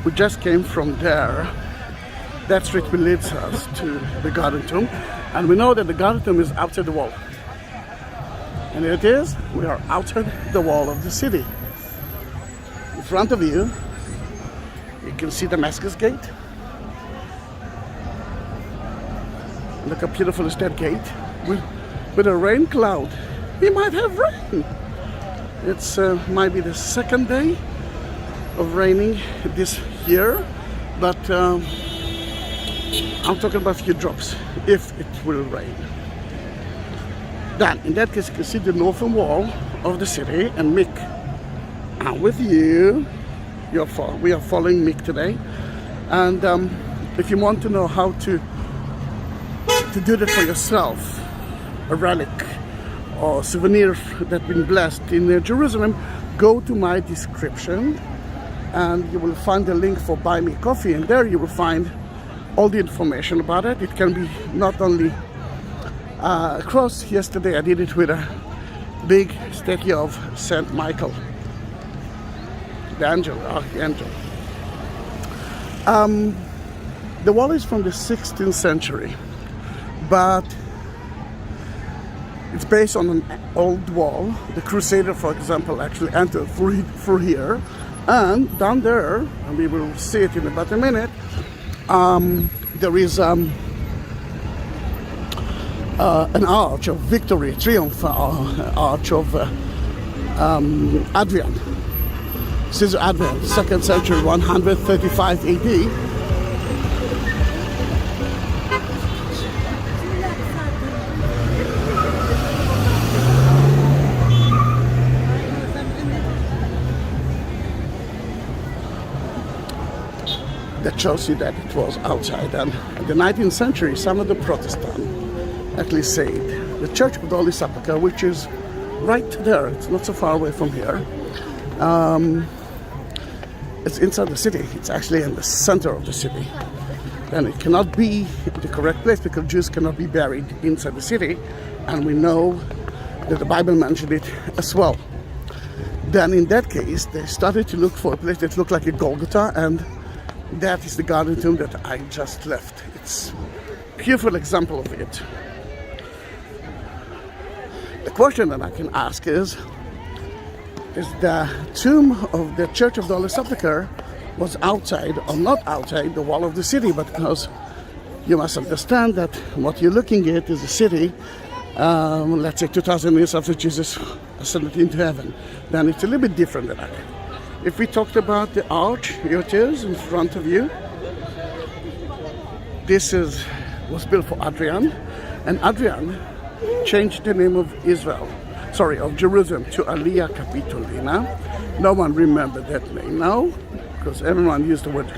We just came from there. That street leads us to the Garden Tomb, and we know that the Garden Tomb is outside the wall. And here it is, we are outside the wall of the city. In front of you, you can see Damascus Gate. Look how beautiful is that gate, with a rain cloud. We might have rain. It's might be the second day of raining this year, but I'm talking about a few drops, if it will rain. Then, in that case, you can see the northern wall of the city, and Mick, I'm with you. We are following Mick today, and if you want to know how to do that for yourself, a relic or souvenir that's been blessed in Jerusalem, go to my description and you will find the link for Buy Me Coffee, and there you will find all the information about it. It can be not only a cross. Yesterday I did it with a big statue of Saint Michael, the archangel. The wall is from the 16th century, but it's based on an old wall. The Crusader, for example, actually entered through here, and down there, and we will see it in about a minute, there is an arch of victory, triumph, arch of Adrian, Caesar Adrian, 2nd century, 135 AD. That shows you that it was outside. And in the 19th century, some of the Protestants actually said the Church of the Holy Sepulchre, which is right there, it's not so far away from here, it's inside the city. It's actually in the center of the city. And it cannot be the correct place because Jews cannot be buried inside the city. And we know that the Bible mentioned it as well. Then in that case, they started to look for a place that looked like a Golgotha, and that is the Garden Tomb that I just left. It's a beautiful example of it. The question that I can ask is the tomb of the Church of the Holy Sepulchre was outside or not outside the wall of the city? Because you must understand that what you're looking at is a city, let's say 2,000 years after Jesus ascended into heaven. Then it's a little bit different than that. If we talked about the arch, here it is in front of you. This was built for Adrian, and Adrian changed the name of of Jerusalem to Alia Capitolina. No one remembered that name now, because everyone used the word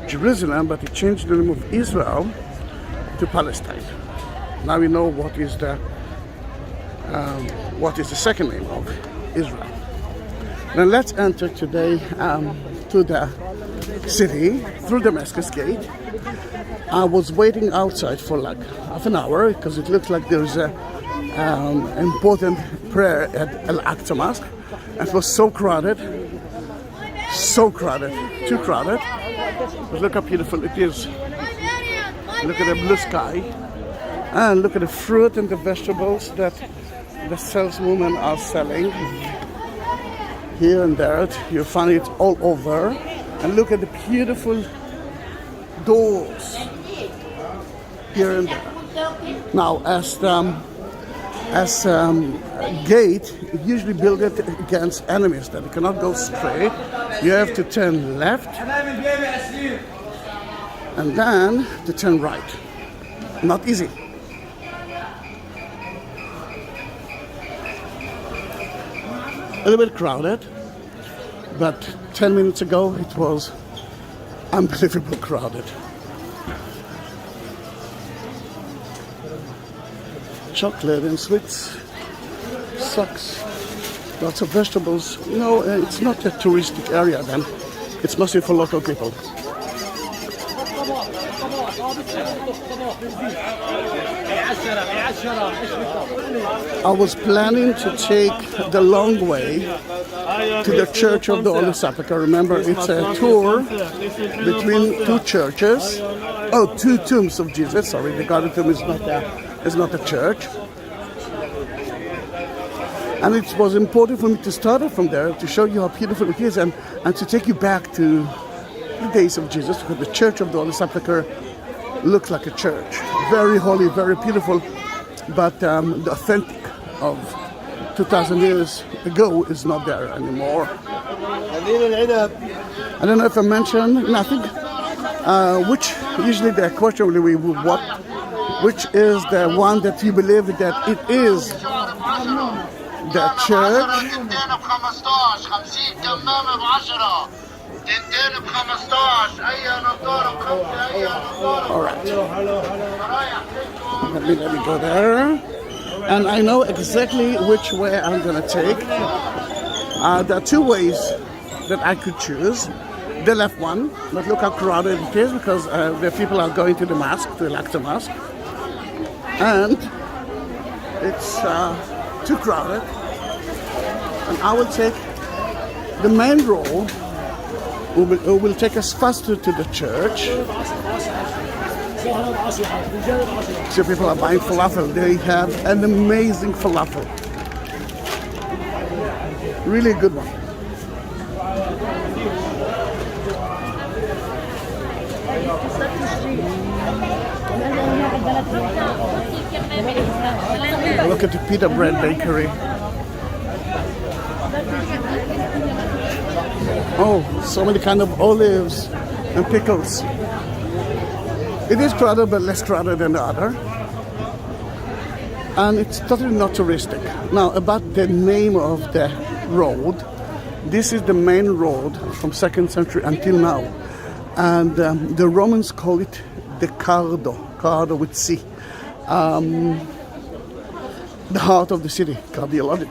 Jerusalem, but he changed the name of Israel to Palestine. Now we know what is the second name of Israel. Now let's enter today to the city through Damascus Gate. I was waiting outside for like half an hour because it looked like there's an important prayer at Al-Aqsa Mosque. It was so crowded, too crowded. But look how beautiful it is. Look at the blue sky, and look at the fruit and the vegetables that the saleswomen are selling. Here and there, you find it all over. And look at the beautiful doors here and there. Now, as gate, usually build it against enemies, that you cannot go straight. You have to turn left and then to turn right. Not easy. A little bit crowded, but 10 minutes ago it was unbelievably crowded. Chocolate and sweets, socks, lots of vegetables. You know, it's not a touristic area then. It's mostly for local people. I was planning to take the long way to the Church of the Holy Sepulchre. Remember, it's a tour between two churches. Oh, two tombs of Jesus. Sorry, the Golgotha tomb is not there. It's not a church. And it was important for me to start it from there to show you how beautiful it is and to take you back to the days of Jesus, because the Church of the Holy Sepulchre looks like a church. Very holy, very beautiful, but the authentic of 2,000 years ago is not there anymore. I don't know if I mentioned nothing. Which usually the question will be what? Which is the one that you believe that it is the church? All right. Let me go there. And I know exactly which way I'm going to take. There are two ways that I could choose. The left one, but look how crowded it is, because the people are going to the mosque, to elect a mosque. And it's too crowded. And I will take the main road, who will take us faster to the church. So people are buying falafel. They have an amazing falafel. Really good one. Look at the pita bread bakery. Oh, so many kind of olives and pickles. It is crowded, but less crowded than the other. And it's totally not touristic. Now, about the name of the road. This is the main road from 2nd century until now. And the Romans call it the Cardo with C. The heart of the city, cardiologic.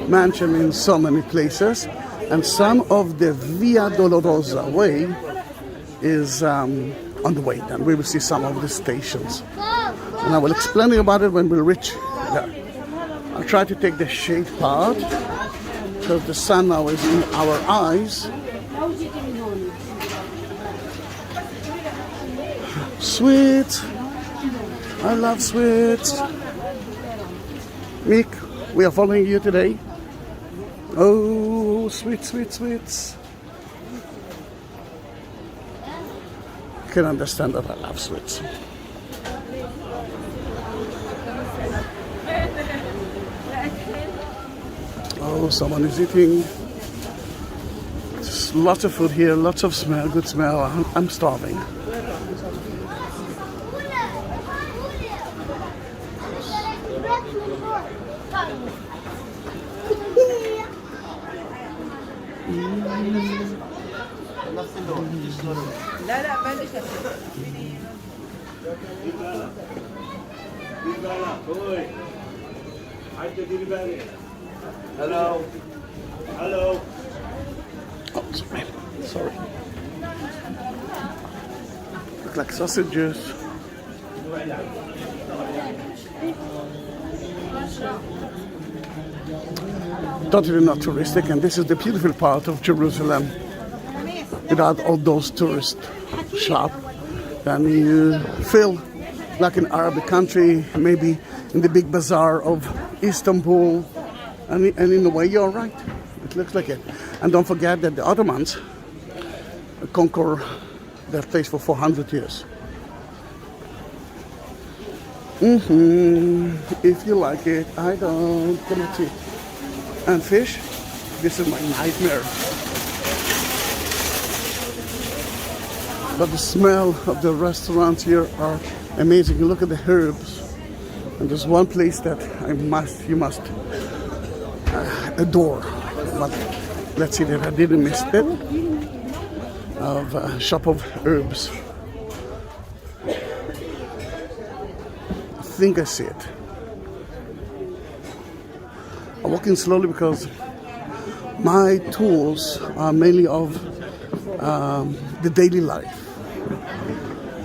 Mentioned in so many places, and some of the Via Dolorosa way is on the way. And we will see some of the stations, and I will explain about it when we reach there. I'll try to take the shade part because the sun now is in our eyes. Sweets. I love sweets. Mick, we are following you today. Oh, sweet, sweet, sweets. You can understand that I love sweets. Oh, someone is eating. There's lots of food here, lots of smell, good smell. I'm starving. Hello. Hello. Oh, sorry. Look like sausages. Totally not touristic, and this is the beautiful part of Jerusalem. Without all those tourist shops, then you feel like an Arabic country, maybe in the big bazaar of Istanbul, and in a way you're right. It looks like it. And don't forget that the Ottomans conquered that place for 400 years. If you like it, I don't. Come on, tea. And fish, this is my nightmare. But the smell of the restaurants here are amazing. Look at the herbs. And there's one place that you must adore. But let's see that I didn't miss it. Of a shop of herbs. I think I see it. I'm walking slowly because my tools are mainly of the daily life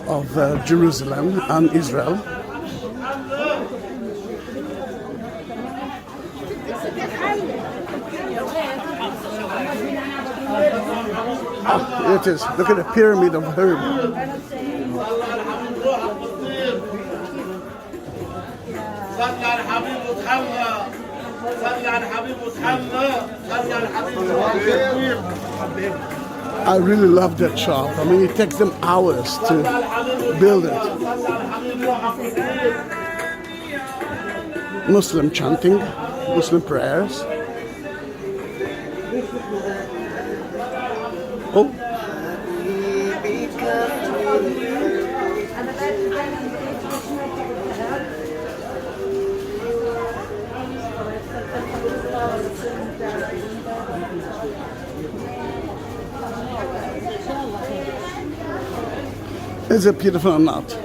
of Jerusalem and Israel. Here it is. Look at the pyramid of herb. I really love that shop. I mean, it takes them hours to build it. Muslim chanting, Muslim prayers. Oh. Is it beautiful or not?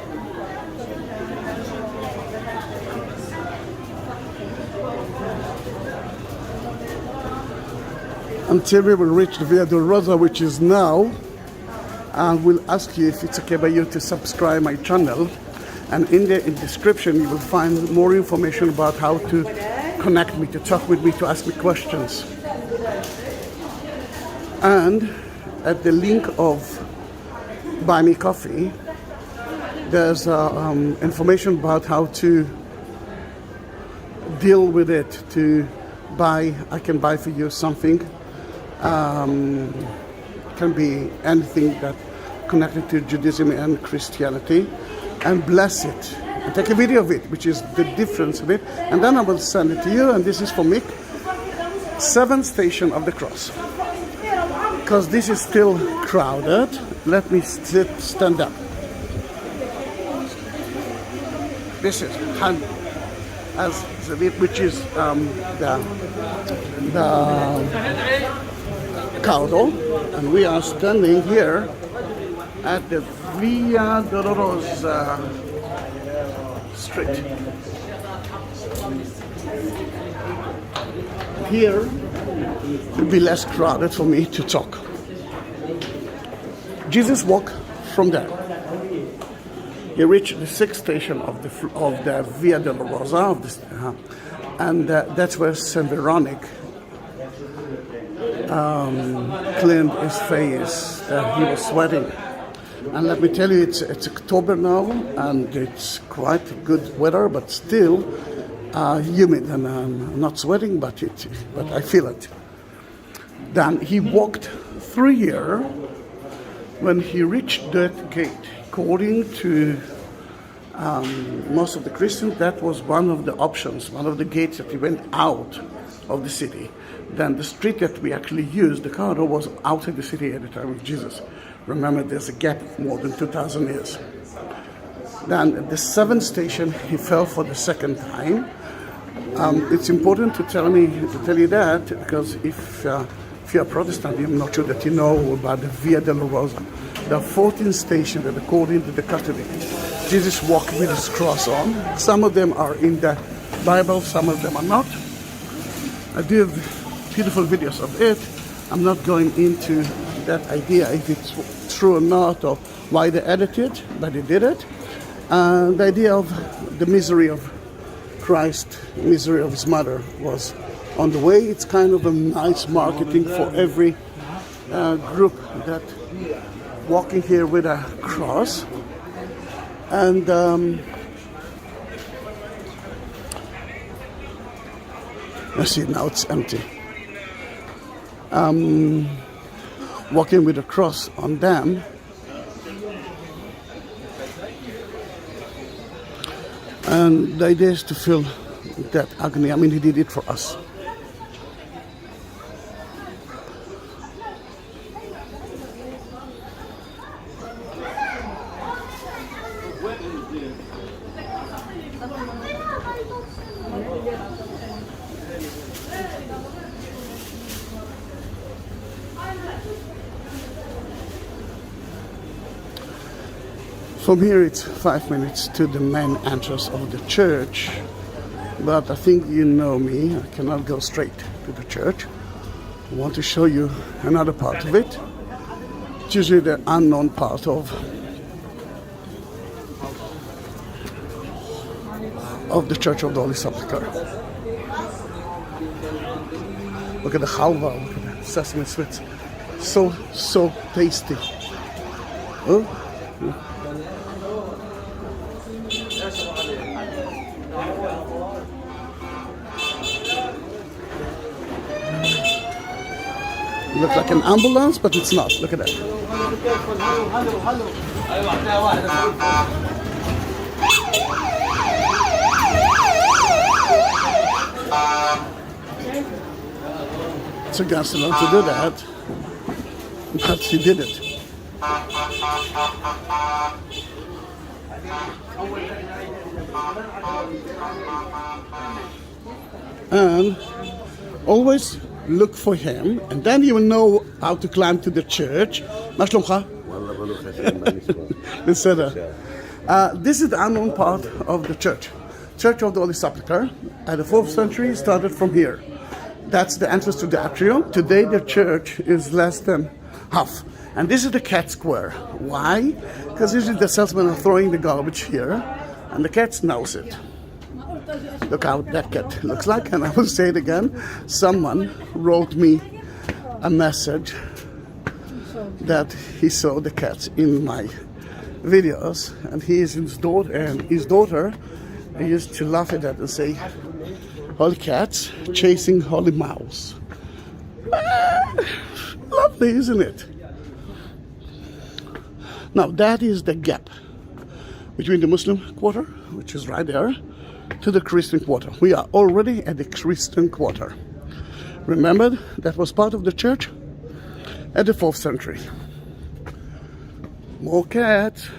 Until we will reach the Via Dolorosa, which is now, and we'll ask you if it's okay by you to subscribe my channel. And in the description you will find more information about how to connect me, to talk with me, to ask me questions. And at the link of Buy Me Coffee, there's information about how to deal with it, to buy, I can buy for you something. Can be anything that connected to Judaism and Christianity, and bless it and take a video of it, which is the difference of it, and then I will send it to you. And this is for Mick, 7th Station of the Cross, because this is still crowded. Let me stand up. This is which is the Caudal, and we are standing here at the Via Dolorosa street. Here it will be less crowded for me to talk. Jesus walked from there. He reached the 6th station of the Via Dolorosa, and that's where Saint Veronic cleaned his face. He was sweating, and let me tell you, it's October now, and it's quite good weather, but still humid, and I'm not sweating, but I feel it. Then he walked through here. When he reached that gate, according to most of the Christians, that was one of the options, one of the gates that he went out of the city. Then the street that we actually used, the corridor, was outside the city at the time of Jesus. Remember, there's a gap of more than 2,000 years. Then at the 7th station, he fell for the 2nd time. It's important to tell you that, because if you're Protestant, I'm not sure that you know about the Via Dolorosa, the 14th station that, according to the Catholic, Jesus walked with his cross on. Some of them are in the Bible, some of them are not. I do have beautiful videos of it. I'm not going into that idea, if it's true or not, or why they edited it, but they did it. The idea of the misery of Christ, misery of his mother, was on the way. It's kind of a nice marketing for every group that walking here with a cross. And let's see, now it's empty. Walking with a cross on them. And the idea is to feel that agony. I mean, he did it for us. From here it's 5 minutes to the main entrance of the church, but I think you know me, I cannot go straight to the church. I want to show you another part of it. It's usually the unknown part of the Church of the Holy Sepulchre. Look at the halva, look at the sesame sweets. So tasty. Oh. Looks like an ambulance, but it's not. Look at that. It's against the law to do that, but he did it. And always look for him, and then you will know how to climb to the church. This is the unknown part of the church. Church of the Holy Sepulchre, at the 4th century, started from here. That's the entrance to the atrium. Today the church is less than half. And this is the cat square. Why? Because usually the salesmen are throwing the garbage here, and the cat knows it. Look how that cat looks like, and I will say it again. Someone wrote me a message that he saw the cats in my videos, and his daughter used to laugh at that and say, "Holy cats chasing holy mouse." Lovely, isn't it? Now that is the gap between the Muslim quarter, which is right there, to the Christian quarter. We are already at the Christian quarter. Remember, that was part of the church at the 4th century. More cats.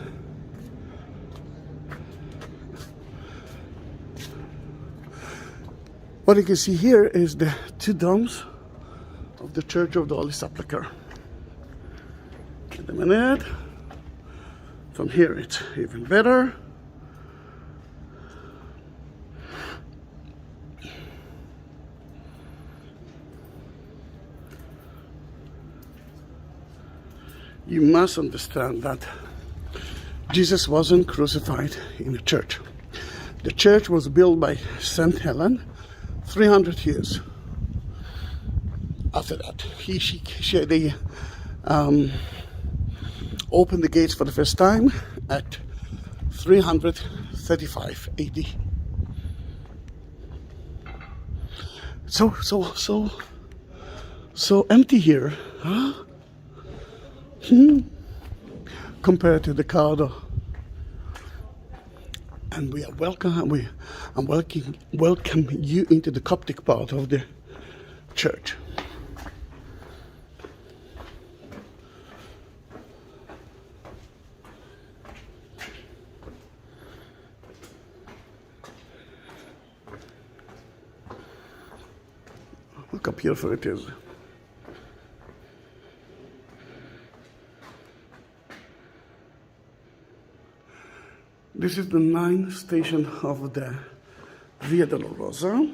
What you can see here is the two domes of the Church of the Holy Sepulchre. Wait a minute. From here it's even better. You must understand that Jesus wasn't crucified in a church. The church was built by Saint Helen 300 years after that. They opened the gates for the first time at 335 AD. So empty here, huh? Compared to the Cardo. And we are welcome you into the Coptic part of the church. Look how beautiful it is. This is the 9th station of the Via Dolorosa.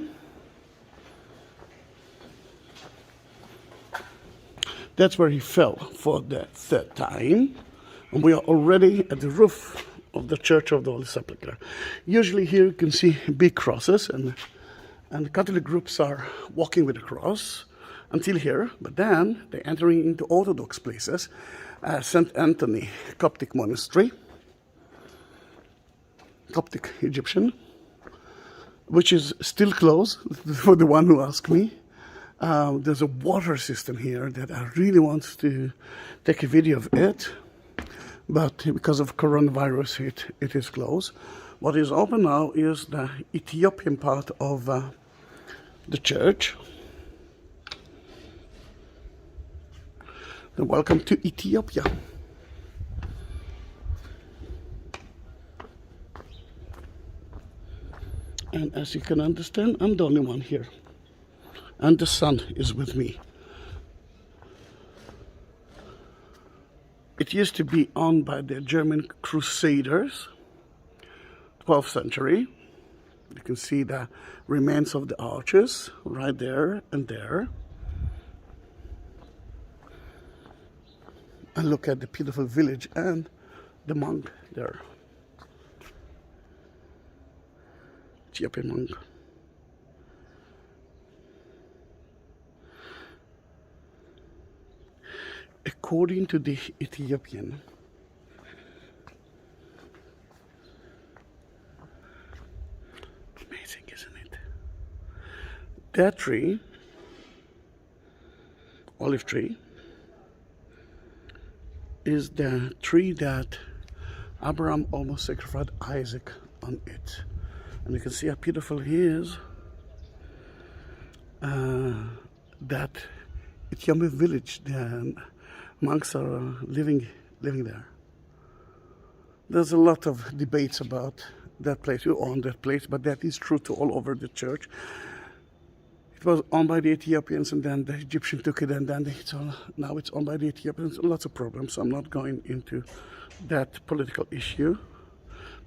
That's where he fell for the 3rd time. And we are already at the roof of the Church of the Holy Sepulchre. Usually here you can see big crosses, and the Catholic groups are walking with a cross until here, but then they're entering into Orthodox places. St. Anthony Coptic Monastery, Coptic Egyptian, which is still closed, for the one who asked me. There's a water system here that I really want to take a video of it, but because of coronavirus it is closed. What is open now is the Ethiopian part of the church. And welcome to Ethiopia. And as you can understand, I'm the only one here. And the sun is with me. It used to be owned by the German Crusaders, 12th century. You can see the remains of the arches right there and there. and look at the beautiful village and the monk there. Ethiopian monk. According to the Ethiopian, amazing, isn't it? That tree, olive tree, is the tree that Abraham almost sacrificed Isaac on it. And you can see how beautiful he is. That Ethiopian village, the monks are living there. There's a lot of debates about that place, who owned that place, but that is true to all over the church. It was owned by the Ethiopians, and then the Egyptians took it, and then now it's owned by the Ethiopians. Lots of problems, so I'm not going into that political issue.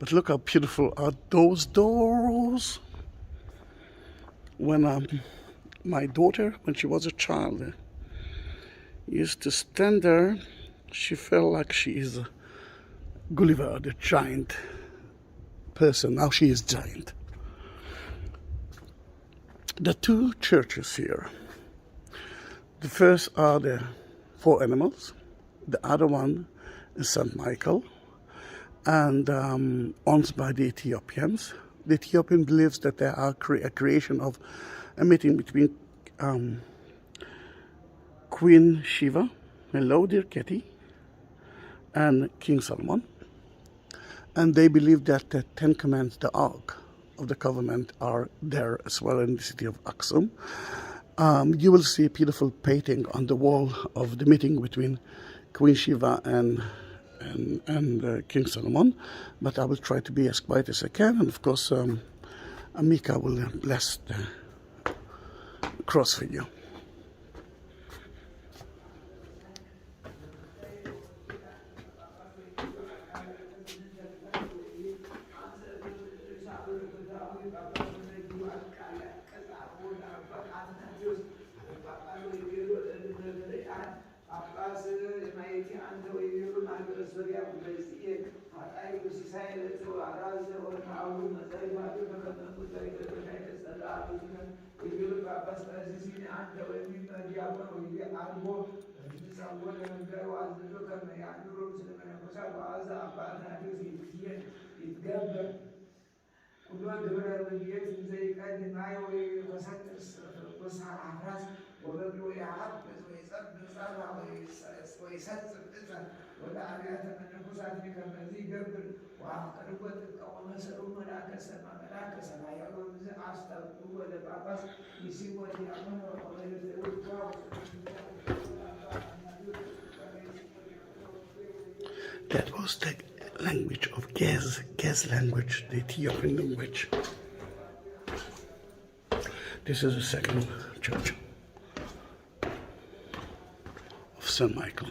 But look how beautiful are those doors. When my daughter, when she was a child, used to stand there, she felt like she is Gulliver, the giant person. Now she is giant. The two churches here. The first are the 4 animals. The other one is St. Michael, and owned by the Ethiopians. The Ethiopian believes that there are a creation of a meeting between Queen Shiva, hello dear Kitty, and King Solomon. And they believe that the 10 Commandments, the Ark of the Covenant, are there as well in the city of Aksum. You will see a beautiful painting on the wall of the meeting between Queen Shiva and King Solomon, but I will try to be as quiet as I can, and of course Amika will bless the cross for you. That was the language of Gez language, the Ethiopian language. This is the second church of St. Michael.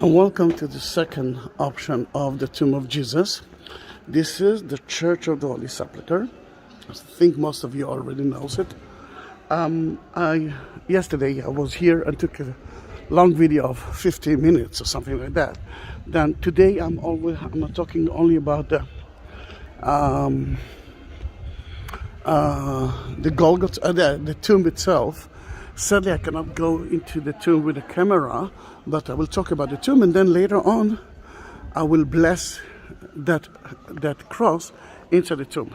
And welcome to the second option of the tomb of Jesus. This is the Church of the Holy Sepulchre. I think most of you already knows it. Yesterday I was here and took a long video of 15 minutes or something like that. Then today I'm not talking only about the Golgotha, the tomb itself. Sadly, I cannot go into the tomb with a camera, but I will talk about the tomb, and then later on, I will bless that cross into the tomb.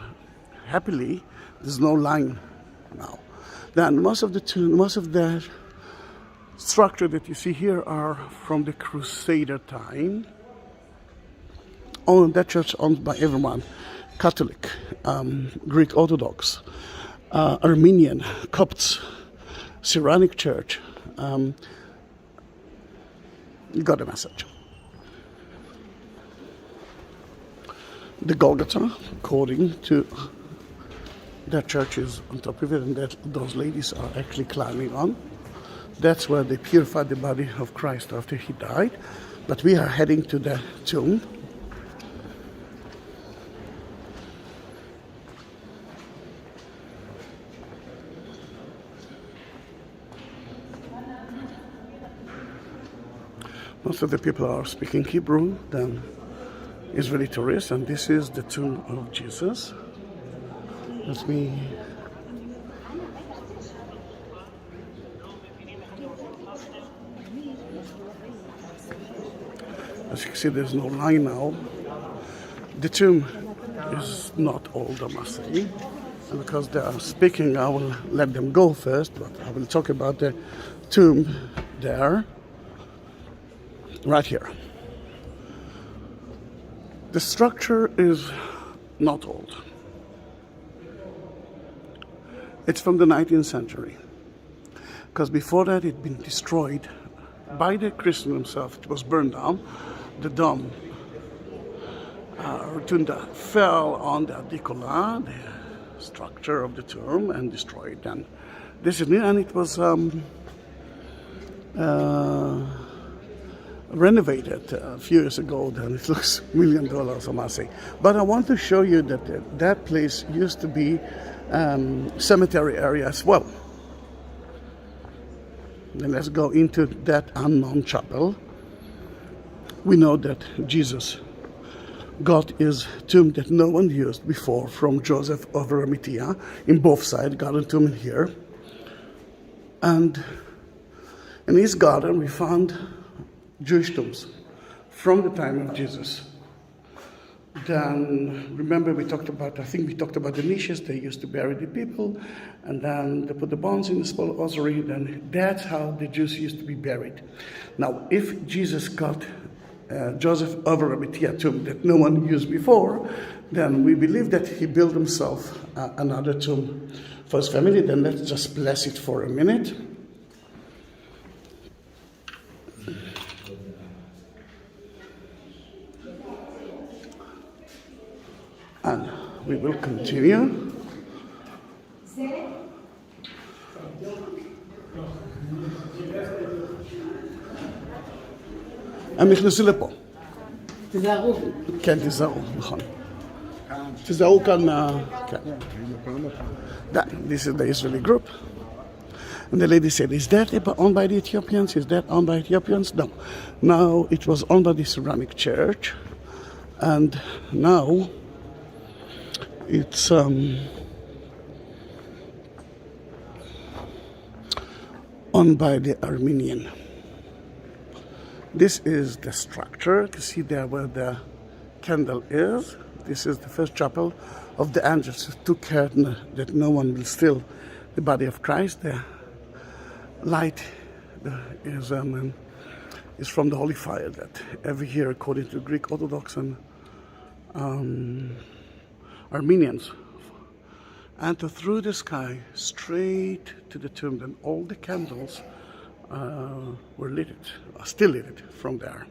Happily, there's no line now. Then most of the structure that you see here are from the Crusader time. That church owned by everyone: Catholic, Greek Orthodox, Armenian, Copts, Syrianic Church. You got a message. The Golgotha, according to that church, is on top of it, and that those ladies are actually climbing on. That's where they purified the body of Christ after he died. But we are heading to the tomb. Most of the people are speaking Hebrew, then Israeli tourists, and this is the tomb of Jesus. Let me... As you can see, there's no line now. The tomb is not all Damascus. And because they are speaking, I will let them go first, but I will talk about the tomb there, right here. The structure is not old. It's from the 19th century. Because before that, it had been destroyed by the Christian himself. It was burned down. The dome, rotunda, fell on the Adicola, the structure of the tomb, and destroyed. And this is new, and it was renovated a few years ago. Then it looks $1 million, I must say. But I want to show you that that place used to be cemetery area as well. Then let's go into that unknown chapel. We know that Jesus got his tomb that no one used before from Joseph of Arimathea in both sides, garden tomb in here. And in his garden we found Jewish tombs from the time of Jesus. Then, remember I think we talked about the niches. They used to bury the people, and then they put the bones in the small ossuary. Then that's how the Jews used to be buried. Now, if Jesus got Joseph of Arimathea tomb that no one used before, then we believe that he built himself another tomb for his family. Then let's just bless it for a minute. And we will continue. הם נכנסו לפה. תזהרו. כן, תזהרו, נכון. תזהרו כאן כן. This is the Israeli group. And the lady said, is that owned by the Ethiopians? Is that owned by Ethiopians? No. Now it was owned by the Ceramic Church. And now it's owned by the Armenian. This is the structure. You see there where the candle is. This is the first chapel of the angels who took care that no one will steal the body of Christ. The light is from the holy fire that every year, according to Greek Orthodox and Armenians, enter through the sky straight to the tomb. And all the candles were lit, are still lit from there.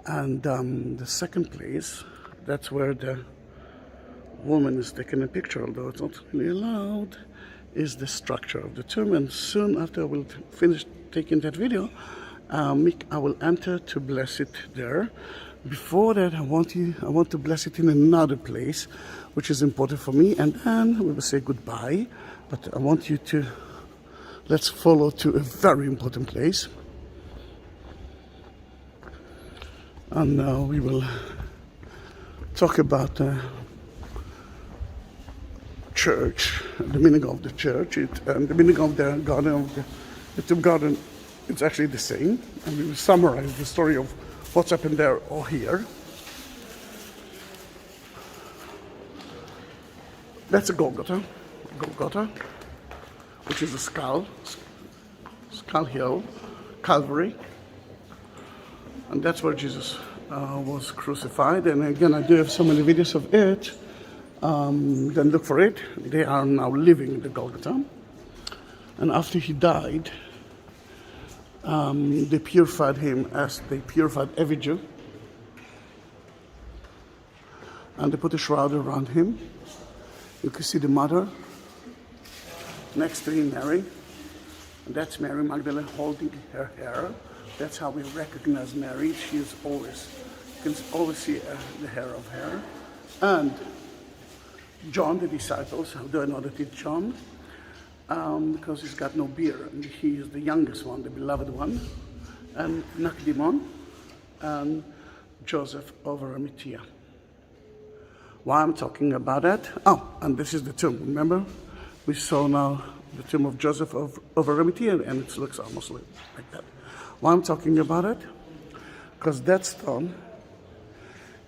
And the second place, that's where the woman is taking a picture, although it's not really allowed, is the structure of the tomb. And soon after I will finish taking that video, I will enter to bless it there. Before that, I want to bless it in another place, which is important for me, and then we will say goodbye. But I want you to, let's follow to a very important place. And now we will talk about the church, the meaning of the church, and the meaning of the garden, the tomb garden. It's actually the same, and we will summarize the story of what's happened there or here. That's a Golgotha, which is a skull hill, Calvary, and that's where Jesus was crucified. And again, I do have so many videos of it. Then look for it. They are now living the Golgotha, and after he died, they purified him as they purified every Jew, and they put a shroud around him. You can see the mother next to him, Mary, And that's Mary Magdalene holding her hair. That's how we recognize Mary. She is always, you can always see the hair of her. And John, the disciples, how do I know that it's John? Because he's got no beard, and he is the youngest one, the beloved one. And Nakdimon, and Joseph of Arimathea. Why I'm talking about that? Oh, and this is the tomb, remember? We saw now the tomb of Joseph of Arimathea, and it looks almost like that. Why I'm talking about it? Because that stone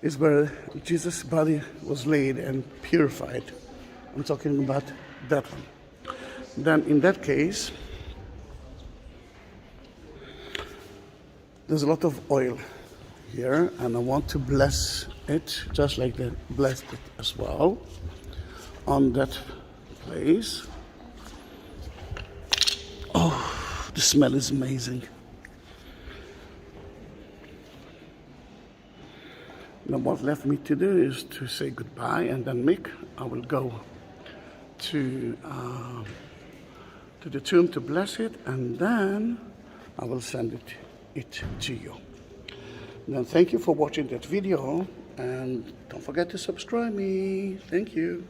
is where Jesus' body was laid and purified. I'm talking about that one. Then in that case, there's a lot of oil here, and I want to bless it just like that, blessed it as well on that place. Oh, the smell is amazing. Now what left me to do is to say goodbye, and then Mick, I will go to the tomb to bless it, and then I will send it to you. Then thank you for watching that video, and don't forget to subscribe me. Thank you.